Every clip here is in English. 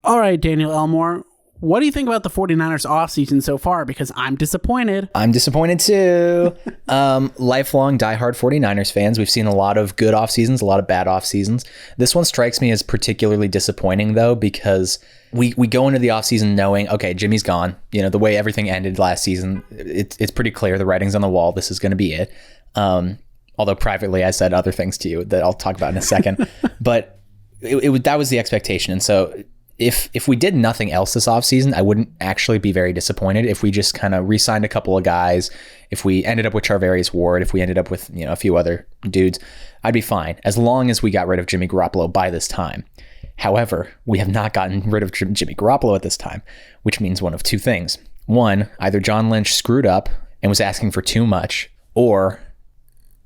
All right, Daniel Elmore, what do you think about the 49ers offseason so far? Because I'm disappointed. I'm disappointed too. Lifelong diehard 49ers fans. We've seen a lot of good off seasons, a lot of bad off seasons. This one strikes me as particularly disappointing though, because we go into the offseason knowing, okay, Jimmy's gone. You know, the way everything ended last season, it's pretty clear. The writing's on the wall. This is going to be it. Although privately I said other things to you that I'll talk about in a second. But that was the expectation. And so if we did nothing else this offseason, I wouldn't actually be very disappointed. If we just kind of re-signed a couple of guys, if we ended up with Charvarius Ward, if we ended up with a few other dudes, I'd be fine as long as we got rid of Jimmy Garoppolo by this time. However, we have not gotten rid of Jimmy Garoppolo at this time, which means one of two things. One, either John Lynch screwed up and was asking for too much, or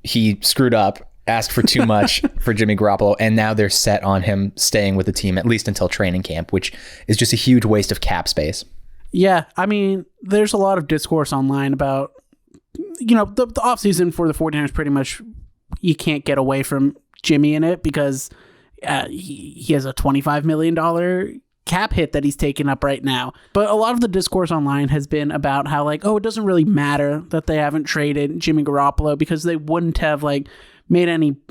he screwed up, asked for too much for Jimmy Garoppolo, and now they're set on him staying with the team at least until training camp, which is just a huge waste of cap space. Yeah, I mean, there's a lot of discourse online about, the offseason for the 49ers pretty much, you can't get away from Jimmy in it because he has a $25 million cap hit that he's taking up right now. But a lot of the discourse online has been about how it doesn't really matter that they haven't traded Jimmy Garoppolo because they wouldn't have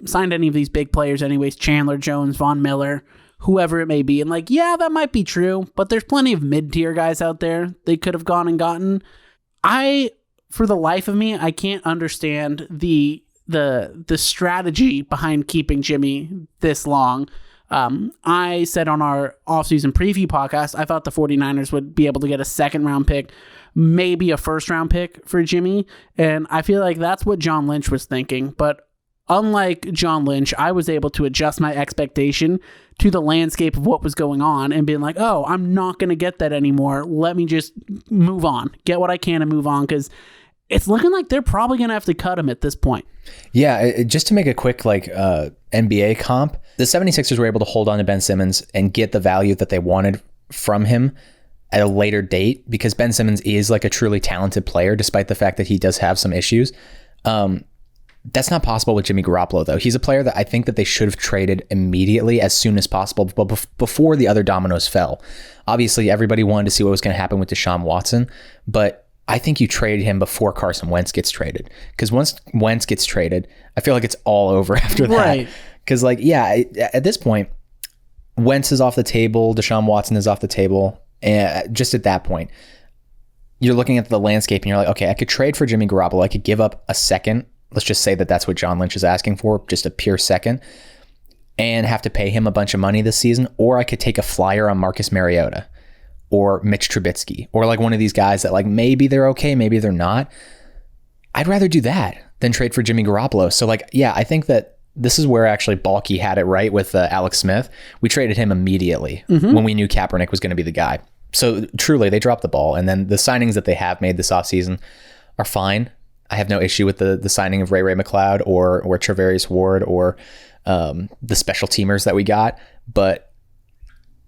signed any of these big players anyways, Chandler Jones, Von Miller, whoever it may be. And yeah, that might be true, but there's plenty of mid-tier guys out there they could have gone and gotten. For the life of me, I can't understand the strategy behind keeping Jimmy this long. I said on our offseason preview podcast, I thought the 49ers would be able to get a second round pick, maybe a first round pick for Jimmy. And I feel like that's what John Lynch was thinking. But unlike John Lynch, I was able to adjust my expectation to the landscape of what was going on and being like, oh, I'm not going to get that anymore. Let me just move on, get what I can and move on, because it's looking like they're probably going to have to cut him at this point. Yeah, just to make a quick NBA comp, the 76ers were able to hold on to Ben Simmons and get the value that they wanted from him at a later date because Ben Simmons is a truly talented player, despite the fact that he does have some issues. That's not possible with Jimmy Garoppolo, though. He's a player that I think that they should have traded immediately as soon as possible, but before the other dominoes fell. Obviously, everybody wanted to see what was going to happen with Deshaun Watson, but I think you traded him before Carson Wentz gets traded. Because once Wentz gets traded, I feel like it's all over after that. Right. Because, at this point, Wentz is off the table, Deshaun Watson is off the table, and just at that point, you're looking at the landscape and you're like, okay, I could trade for Jimmy Garoppolo. I could give up a second. Let's just say that that's what John Lynch is asking for, just a pure second, and have to pay him a bunch of money this season. Or I could take a flyer on Marcus Mariota or Mitch Trubisky or one of these guys that maybe they're okay, maybe they're not. I'd rather do that than trade for Jimmy Garoppolo. So I think that this is where actually Balky had it right with Alex Smith. We traded him immediately when we knew Kaepernick was going to be the guy. So truly, they dropped the ball. And then the signings that they have made this offseason are fine. I have no issue with the signing of Ray McLeod or Charvarius Ward or the special teamers that we got. But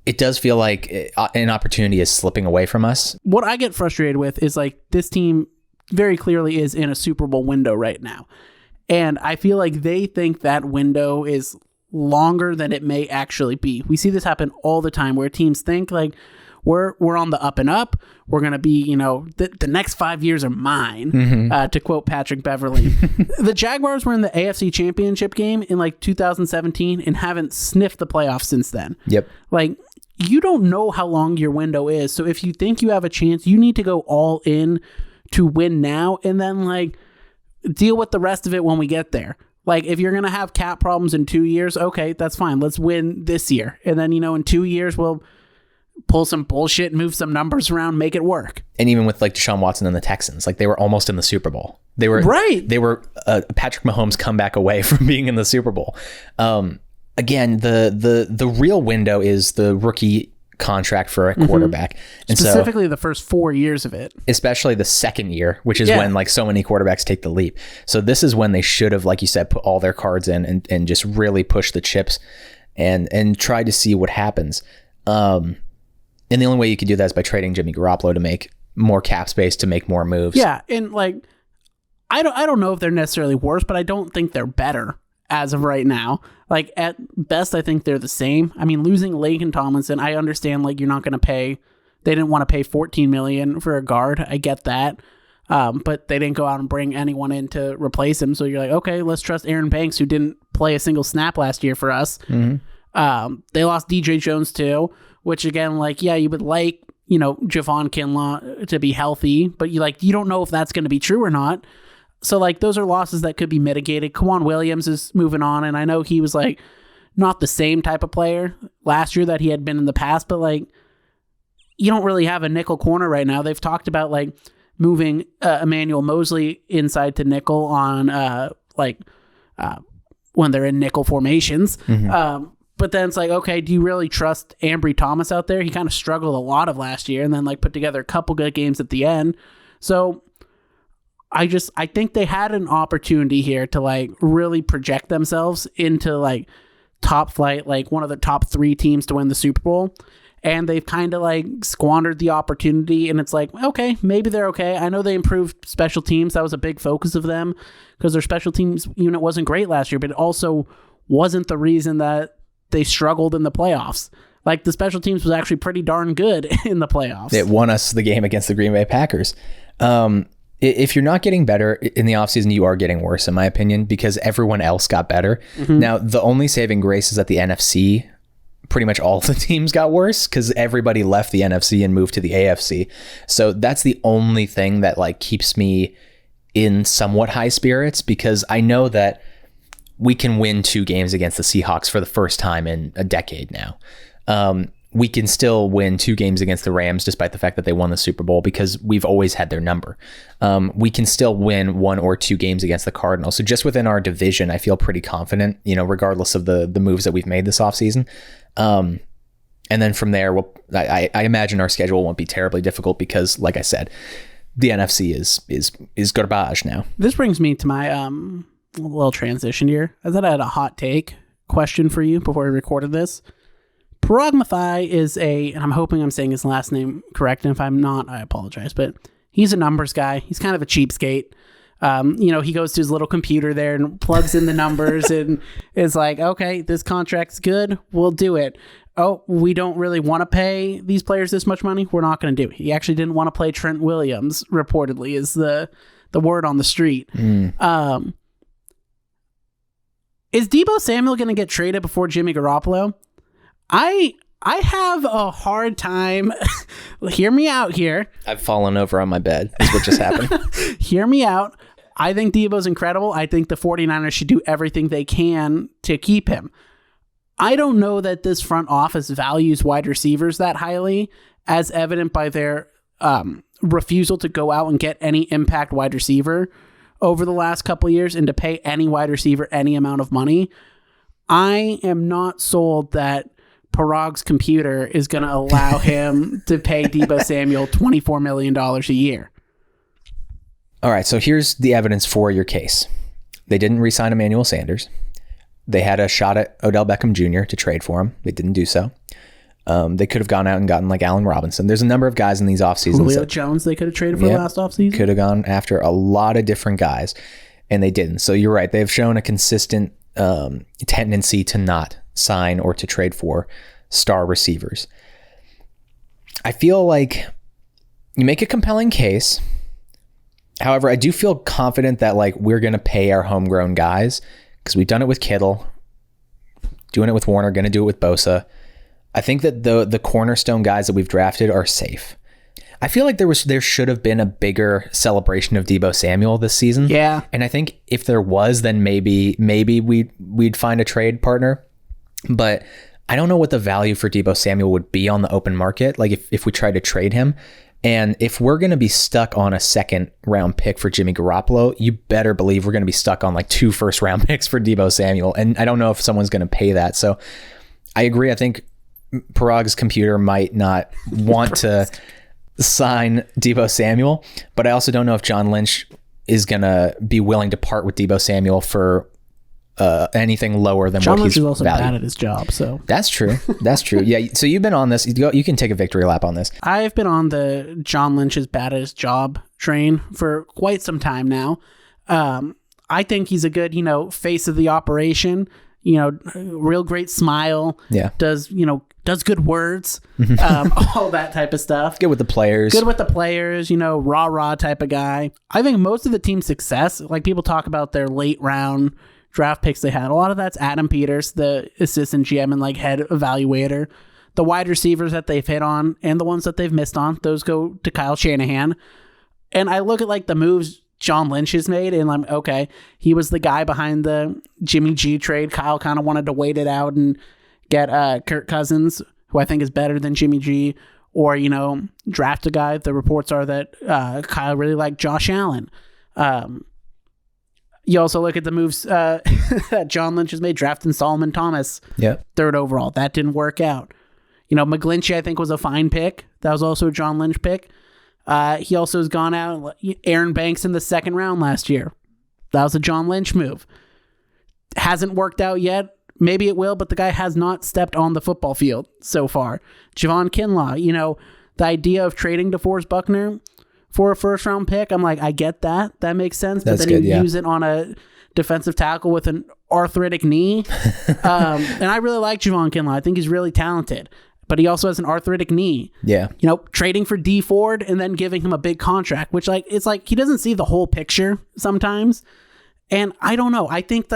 it does feel like an opportunity is slipping away from us. What I get frustrated with is this team very clearly is in a Super Bowl window right now. And I feel like they think that window is longer than it may actually be. We see this happen all the time where teams think we're on the up and up. We're going to be, the next 5 years are mine, to quote Patrick Beverly. The Jaguars were in the AFC Championship game in 2017 and haven't sniffed the playoffs since then. Yep. You don't know how long your window is. So if you think you have a chance, you need to go all in to win now and then deal with the rest of it when we get there. If you're going to have cap problems in 2 years, okay, that's fine. Let's win this year. And then, in 2 years, we'll pull some bullshit, move some numbers around, make it work. And even with Deshaun Watson and the Texans, they were almost in the Super Bowl. They were right. They were Patrick Mahomes comeback away from being in the Super Bowl. Again, the real window is the rookie contract for a quarterback, and specifically the first 4 years of it, especially the second year, which is when so many quarterbacks take the leap. So this is when they should have, like you said, put all their cards in and just really push the chips and try to see what happens. And the only way you could do that is by trading Jimmy Garoppolo to make more cap space, to make more moves. Yeah, and I don't know if they're necessarily worse, but I don't think they're better as of right now. Like, at best, I think they're the same. I mean, losing Laken Tomlinson, I understand, like, you're not going to pay. They didn't want to pay $14 million for a guard. I get that. But they didn't go out and bring anyone in to replace him. So you're like, okay, let's trust Aaron Banks, who didn't play a single snap last year for us. Mm-hmm. They lost DJ Jones too, which again, like, yeah, you would like, Javon Kinlaw to be healthy, but you don't know if that's going to be true or not. So like, those are losses that could be mitigated. Kwan Williams is moving on, and I know he was like not the same type of player last year that he had been in the past, but like, you don't really have a nickel corner right now. They've talked about like moving Emmanuel Mosley inside to nickel on when they're in nickel formations. Mm-hmm. But then it's like, okay, do you really trust Ambry Thomas out there? He kind of struggled a lot of last year and then like put together a couple good games at the end. So I think they had an opportunity here to like really project themselves into like top flight, like one of the top 3 teams to win the Super Bowl. And they've kind of like squandered the opportunity, and it's like, okay, maybe they're okay. I know they improved special teams. That was a big focus of them because their special teams unit wasn't great last year, but it also wasn't the reason that they struggled in the playoffs. Like, the special teams was actually pretty darn good in the playoffs. It won us the game against the Green Bay Packers. If you're not getting better in the offseason, you are getting worse, in my opinion, because everyone else got better. Mm-hmm. Now, the only saving grace is that the NFC, pretty much all the teams got worse because everybody left the NFC and moved to the AFC. So that's the only thing that like keeps me in somewhat high spirits, because I know that we can win 2 games against the Seahawks for the first time in a decade now. We can still win 2 games against the Rams despite the fact that they won the Super Bowl, because we've always had their number. We can still win 1 or 2 games against the Cardinals. So just within our division, I feel pretty confident, regardless of the moves that we've made this offseason. And then from there, I imagine our schedule won't be terribly difficult because, like I said, the NFC is garbage now. This brings me to my little transition here. I thought I had a hot take question for you before we recorded this. Parag Mathai is and I'm hoping I'm saying his last name correct, and if I'm not, I apologize, but he's a numbers guy. He's kind of a cheapskate. He goes to his little computer there and plugs in the numbers and is like, okay, this contract's good. We'll do it. Oh, we don't really want to pay these players this much money. We're not going to do it. He actually didn't want to play Trent Williams, reportedly, is the word on the street. Is Deebo Samuel going to get traded before Jimmy Garoppolo? I have a hard time. Hear me out here. I've fallen over on my bed. Is what just happened. Hear me out. I think Deebo's incredible. I think the 49ers should do everything they can to keep him. I don't know that this front office values wide receivers that highly, as evident by their refusal to go out and get any impact wide receiver over the last couple of years and to pay any wide receiver any amount of money. I am not sold that Parag's computer is going to allow him to pay Deebo Samuel $24 million a year. All right, so here's the evidence for your case. They didn't re-sign Emmanuel Sanders. They had a shot at Odell Beckham Jr. to trade for him. They didn't do so. They could have gone out and gotten like Allen Robinson. There's a number of guys in these offseasons. Julio Jones they could have traded for last offseason. Could have gone after a lot of different guys, and they didn't. So you're right. They've shown a consistent tendency to not sign or to trade for star receivers. I feel like you make a compelling case. However, I do feel confident that like we're going to pay our homegrown guys because we've done it with Kittle, doing it with Warner, going to do it with Bosa. I think that the cornerstone guys that we've drafted are safe. I feel like there should have been a bigger celebration of Deebo Samuel this season. Yeah. And I think if there was, then maybe we'd find a trade partner. But I don't know what the value for Deebo Samuel would be on the open market, like if we tried to trade him. And if we're going to be stuck on a 2nd round pick for Jimmy Garoppolo, you better believe we're going to be stuck on like 2 first round picks for Deebo Samuel. And I don't know if someone's going to pay that. So I agree. I think Parag's computer might not want to sign Deebo Samuel, but I also don't know if John Lynch is going to be willing to part with Deebo Samuel for anything lower than John what Lynch he's is also valued. bad at his job, so That's true. Yeah. So you've been on this. You can take a victory lap on this. I've been on the John Lynch is bad at his job train for quite some time now. I think he's a good, face of the operation. Real great smile. Yeah. Does good words. All that type of stuff. Good with the players. Rah type of guy. I think most of the team's success, like people talk about their late round draft picks they had, a lot of that's Adam Peters, the assistant GM and like head evaluator. The wide receivers that they've hit on and the ones that they've missed on, those go to Kyle Shanahan. And I look at like the moves John Lynch has made, and I'm okay. He was the guy behind the Jimmy G trade. Kyle kind of wanted to wait it out and get Kirk Cousins, who I think is better than Jimmy G, or draft a guy. The reports are that Kyle really liked Josh Allen. You also look at the moves that John Lynch has made, drafting Solomon Thomas, third overall. That didn't work out. McGlinchey, I think, was a fine pick. That was also a John Lynch pick. He also has gone out. Aaron Banks in the second round last year. That was a John Lynch move. Hasn't worked out yet. Maybe it will, but the guy has not stepped on the football field so far. Javon Kinlaw, the idea of trading DeForest Buckner for a first round pick, I'm like, I get that. That makes sense. That's but then good, you use it on a defensive tackle with an arthritic knee. And I really like Javon Kinlaw. I think he's really talented. But he also has an arthritic knee. Yeah. Trading for D Ford and then giving him a big contract, which it's like he doesn't see the whole picture sometimes. And I don't know. I think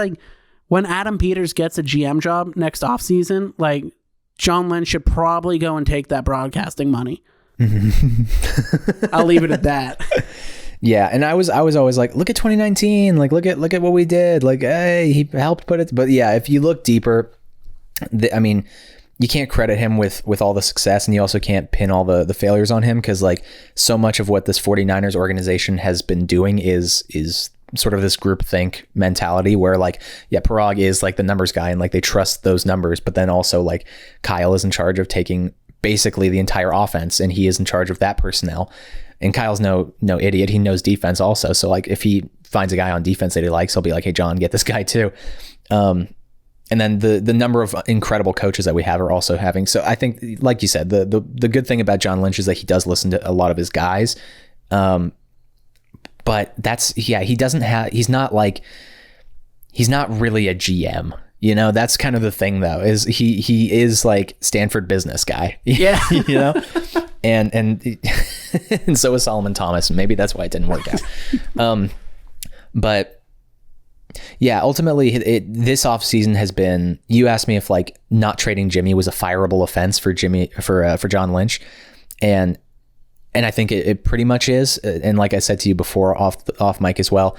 when Adam Peters gets a GM job next offseason, John Lynch should probably go and take that broadcasting money. I'll leave it at that. Yeah, and I was always like, look at 2019, look at what we did. Hey, he helped put it. But yeah, if you look deeper, you can't credit him with all the success, and you also can't pin all the failures on him, because so much of what this 49ers organization has been doing is sort of this groupthink mentality where Parag is the numbers guy and they trust those numbers, but then also Kyle is in charge of taking basically the entire offense, and he is in charge of that personnel. And Kyle's no idiot. He knows defense also. So if he finds a guy on defense that he likes, he'll be like, hey, John, get this guy too. And then the number of incredible coaches that we have are also having. So I think, like you said, the good thing about John Lynch is that he does listen to a lot of his guys. But he's not really a GM. That's kind of the thing though, is he is Stanford business guy. Yeah. And and so is Solomon Thomas. Maybe that's why it didn't work out. But yeah, ultimately this offseason has been, you asked me if not trading Jimmy was a fireable offense for John Lynch. And I think it pretty much is. And like I said to you before off mic as well,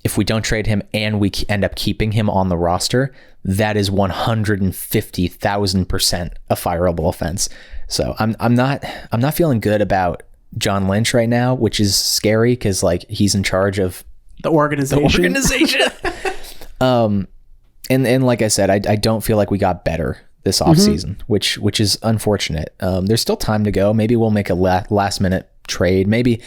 if we don't trade him and we end up keeping him on the roster, that is 150,000% a fireable offense. So I'm not feeling good about John Lynch right now, which is scary because he's in charge of the organization. And like I said, I don't feel like we got better this offseason, which is unfortunate. There's still time to go. Maybe we'll make a last minute trade. Maybe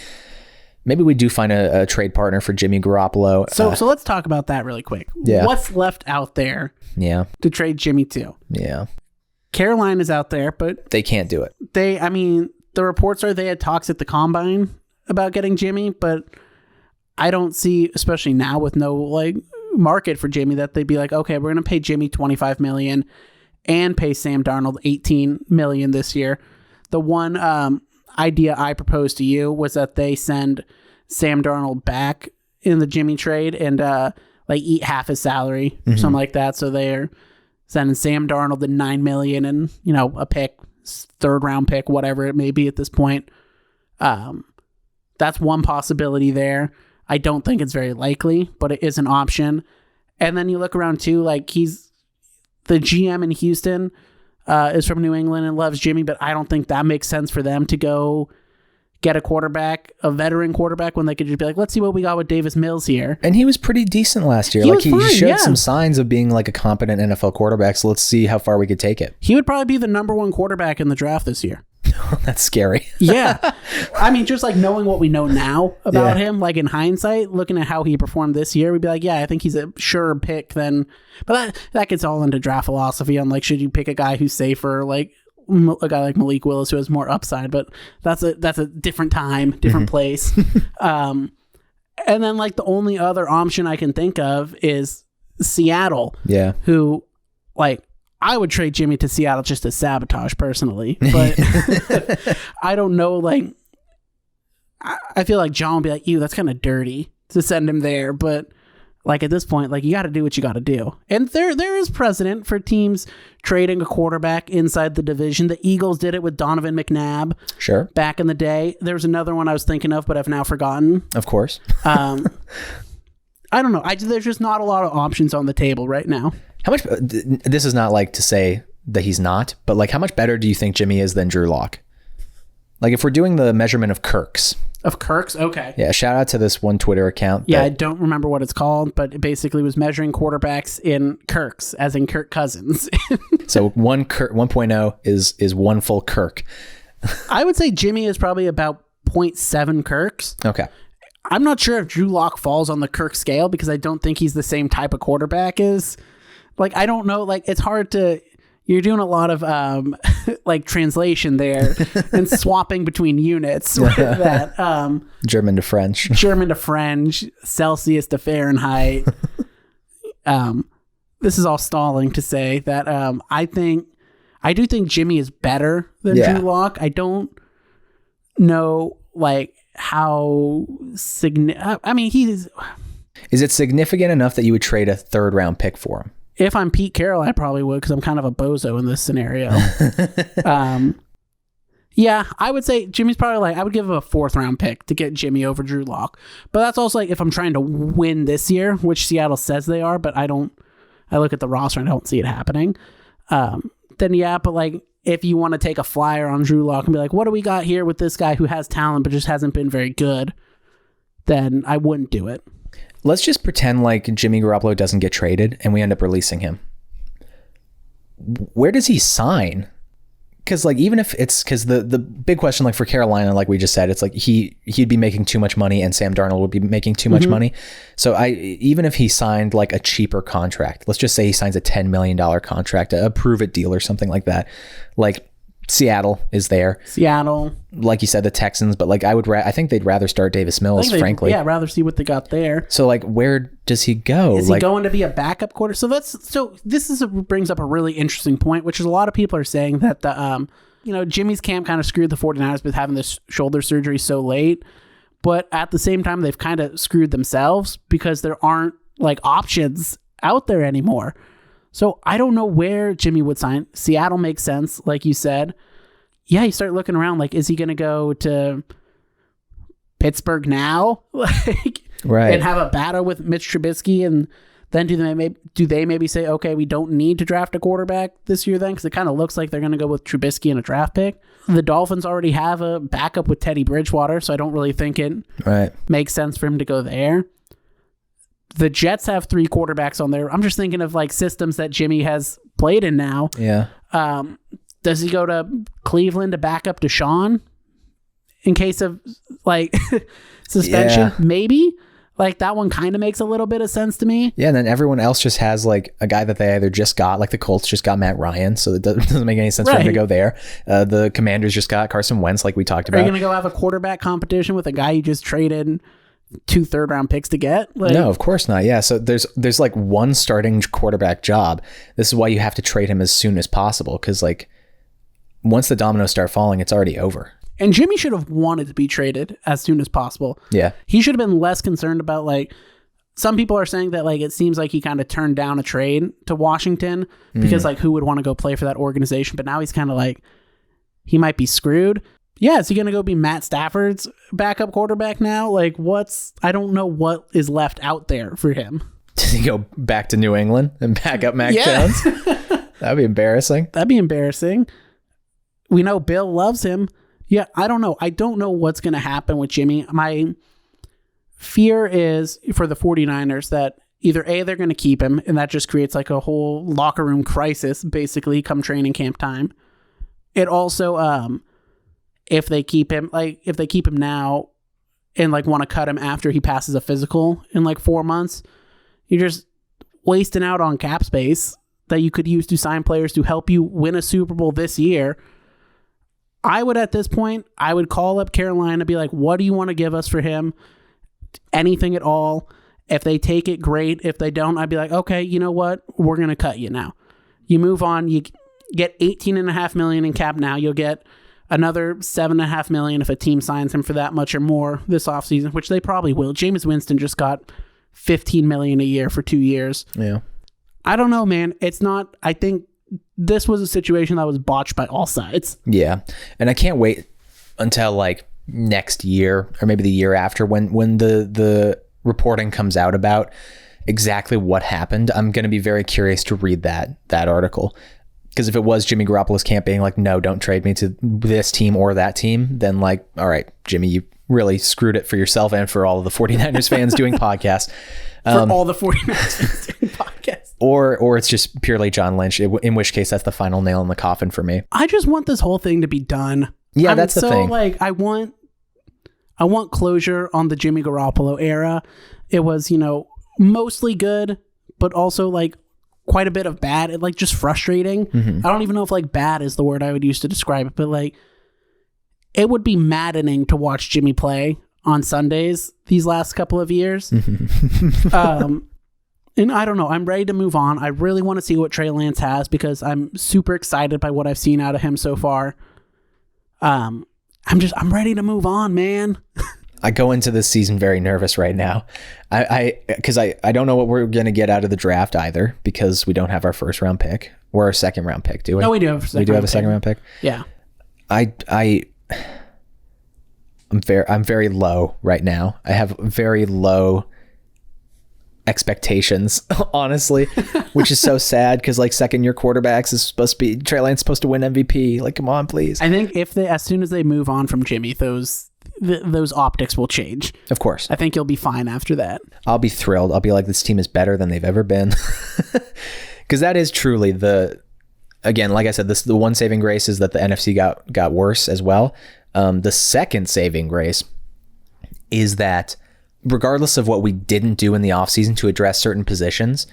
we do find a trade partner for Jimmy Garoppolo. So let's talk about that really quick. Yeah. What's left out there to trade Jimmy to? Yeah. Carolina's out there, but they can't do it. The reports are they had talks at the combine about getting Jimmy, but I don't see, especially now with no market for Jimmy, that they'd be like, okay, we're going to pay Jimmy $25 million and pay Sam Darnold $18 million this year. The one idea I proposed to you was that they send Sam Darnold back in the Jimmy trade and eat half his salary, something like that. So they're sending Sam Darnold the $9 million and a pick, third round pick, whatever it may be at this point. That's one possibility there. I don't think it's very likely, but it is an option. And then you look around too, he's the GM in Houston is from New England and loves Jimmy, but I don't think that makes sense for them to go get a veteran quarterback, when they could just be like, let's see what we got with Davis Mills here. And he was pretty decent last year. He showed some signs of being a competent NFL quarterback. So let's see how far we could take it. He would probably be the number one quarterback in the draft this year. That's scary. Yeah. Just knowing what we know now about him, in hindsight, looking at how he performed this year, we'd be like, yeah, I think he's a sure pick then. But that gets all into draft philosophy on should you pick a guy who's safer, a guy like Malik Willis who has more upside, but that's a different time, different place. And And then like the only other option I can think of is Seattle. Yeah. Who like I would trade Jimmy to Seattle just to sabotage personally, but I don't know. Like I feel like John would be like, ew, that's kind of dirty to send him there. But like at this point, like you got to do what you got to do. And there is precedent for teams trading a quarterback inside the division. The Eagles did it with Donovan McNabb. Sure. Back in the day. There's another one I was thinking of, but I've now forgotten. Of course. I don't know. There's just not a lot of options on the table right now. How much? This is not like to say that he's not, but like how much better do you think Jimmy is than Drew Lock? Like if we're doing the measurement of Kirks. Of Kirks? Okay. Yeah, shout out to this one Twitter account. Yeah, I don't remember what it's called, but it basically was measuring quarterbacks in Kirks, as in Kirk Cousins. So 1.0 is one full Kirk. I would say Jimmy is probably about 0.7 Kirks. Okay. I'm not sure if Drew Lock falls on the Kirk scale because I don't think he's the same type of quarterback as... Like, I don't know. Like, it's hard to... You're doing a lot of like translation there and swapping between units. That German to French, Celsius to Fahrenheit. This is all stalling to say that I do think Jimmy is better than Drew Lock. I don't know like how significant. I mean, Is it significant enough that you would trade a 3rd round pick for him? If I'm Pete Carroll, I probably would because I'm kind of a bozo in this scenario. Yeah, I would say Jimmy's probably like, I would give him a 4th round pick to get Jimmy over Drew Lock. But that's also like if I'm trying to win this year, which Seattle says they are, but I look at the roster and I don't see it happening. Then yeah, but like if you want to take a flyer on Drew Lock and be like, what do we got here with this guy who has talent but just hasn't been very good, then I wouldn't do it. Let's just pretend like Jimmy Garoppolo doesn't get traded and we end up releasing him. Where does he sign? Because like even if it's because the big question like for Carolina, like we just said, it's like he'd be making too much money and Sam Darnold would be making too much money. So even if he signed like a cheaper contract, let's just say he signs a $10 million contract, a prove it deal or something like that, like Seattle is there. Seattle, like you said, the Texans, but like I think they'd rather start Davis Mills, frankly. Yeah, rather see what they got there. So like, where does he go? Is he going to be a backup quarter? So this brings up a really interesting point, which is a lot of people are saying that the Jimmy's camp kind of screwed the 49ers with having this shoulder surgery so late, but at the same time they've kind of screwed themselves because there aren't like options out there anymore. So I don't know where Jimmy would sign. Seattle makes sense, like you said. Yeah, you start looking around, like, is he going to go to Pittsburgh now? Like, right. And have a battle with Mitch Trubisky? And then do they maybe say, okay, we don't need to draft a quarterback this year then? Because it kind of looks like they're going to go with Trubisky and a draft pick. The Dolphins already have a backup with Teddy Bridgewater, so I don't really think it makes sense for him to go there. The Jets have 3 quarterbacks on there. I'm just thinking of like systems that Jimmy has played in now. Yeah. Does he go to Cleveland to back up Deshaun in case of like suspension? Yeah. Maybe. Like that one kind of makes a little bit of sense to me. Yeah, and then everyone else just has like a guy that they either just got, like the Colts just got Matt Ryan, so it doesn't make any sense for him to go there. The Commanders just got Carson Wentz, like we talked about. Are you going to go have a quarterback competition with a guy you just traded 2 third-round picks to get? Like, no, of course not. Yeah, so there's like one starting quarterback job. This is why you have to trade him as soon as possible, because like once the dominoes start falling, it's already over. And Jimmy should have wanted to be traded as soon as possible. Yeah. He should have been less concerned about like, some people are saying that like it seems like he kind of turned down a trade to Washington because like who would want to go play for that organization? But now he's kind of like, he might be screwed. Yeah, is he going to go be Matt Stafford's backup quarterback now? Like I don't know what is left out there for him. Does he go back to New England and back up Mac Jones? That'd be embarrassing. That'd be embarrassing. We know Bill loves him. Yeah, I don't know. I don't know what's going to happen with Jimmy. My fear is for the 49ers that either A, they're going to keep him, and that just creates like a whole locker room crisis, basically, come training camp time. It also, if they keep him now and like want to cut him after he passes a physical in like 4 months, you're just wasting out on cap space that you could use to sign players to help you win a Super Bowl this year. At this point, I would call up Carolina, be like, what do you want to give us for him? anything at all. If they take it, great. If they don't, I'd be like, okay, you know what? We're going to cut you now. You move on. You get $18.5 million in cap now. You'll get another $7.5 million if a team signs him for that much or more this offseason, which they probably will. Jameis Winston just got $15 million a year for 2 years. Yeah. I don't know, man. It's not, I think this was a situation that was botched by all sides. Yeah. And I can't wait until like next year or maybe the year after when the reporting comes out about exactly what happened. I'm going to be very curious to read that article, because if it was Jimmy Garoppolo's camp being like, no, don't trade me to this team or that team, then like, all right, Jimmy, you really screwed it for yourself and for all of the 49ers fans doing podcasts. For all the 49ers fans doing podcasts. Or it's just purely John Lynch, in which case that's the final nail in the coffin for me. I just want this whole thing to be done. Yeah, that's the thing. Like, I want closure on the Jimmy Garoppolo era. It was, mostly good, but also like quite a bit of bad. It like just frustrating. Mm-hmm. I don't even know if like bad is the word I would use to describe it, but like it would be maddening to watch Jimmy play on Sundays these last couple of years. And I don't know. I'm ready to move on. I really want to see what Trey Lance has because I'm super excited by what I've seen out of him so far. I'm ready to move on, man. I go into this season very nervous right now. Because I don't know what we're going to get out of the draft either, because we don't have our first round pick or our second round pick, do we? No, we do have a second round pick. Yeah. I'm very low right now. I have very low expectations, honestly, which is so sad because like second year quarterbacks is supposed to be Trey Lance supposed to win MVP. Like, come on, please. I think as soon as they move on from Jimmy, those optics will change. Of course. I think you'll be fine after that. I'll be thrilled. I'll be like, this team is better than they've ever been. Because that is truly again, like I said, the one saving grace is that the NFC got worse as well. The second saving grace is that regardless of what we didn't do in the offseason to address certain positions,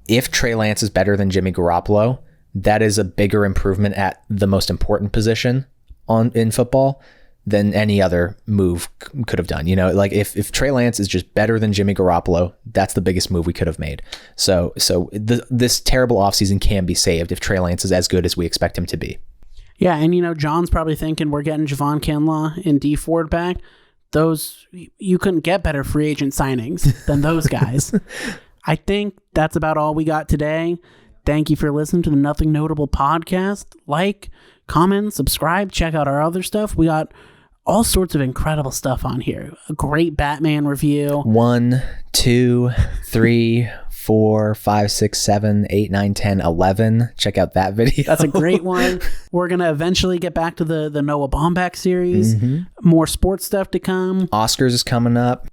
if Trey Lance is better than Jimmy Garoppolo, that is a bigger improvement at the most important position in football than any other move could have done. Like if Trey Lance is just better than Jimmy Garoppolo, that's the biggest move we could have made. So this terrible offseason can be saved if Trey Lance is as good as we expect him to be. Yeah, and John's probably thinking we're getting Javon Kinlaw and D Ford back. Those, you couldn't get better free agent signings than those guys. I think that's about all we got today. Thank you for listening to the Nothing Notable podcast. Like, comment, subscribe, check out our other stuff. We got all sorts of incredible stuff on here. A great Batman review. 1, 2, 3, 4, 5, 6, 7, 8, 9, 10, 11. Check out that video. That's a great one. We're going to eventually get back to the Noah Baumbach series. Mm-hmm. More sports stuff to come. Oscars is coming up.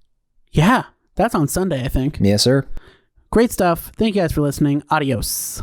Yeah, that's on Sunday, I think. Yes, sir. Great stuff. Thank you guys for listening. Adios.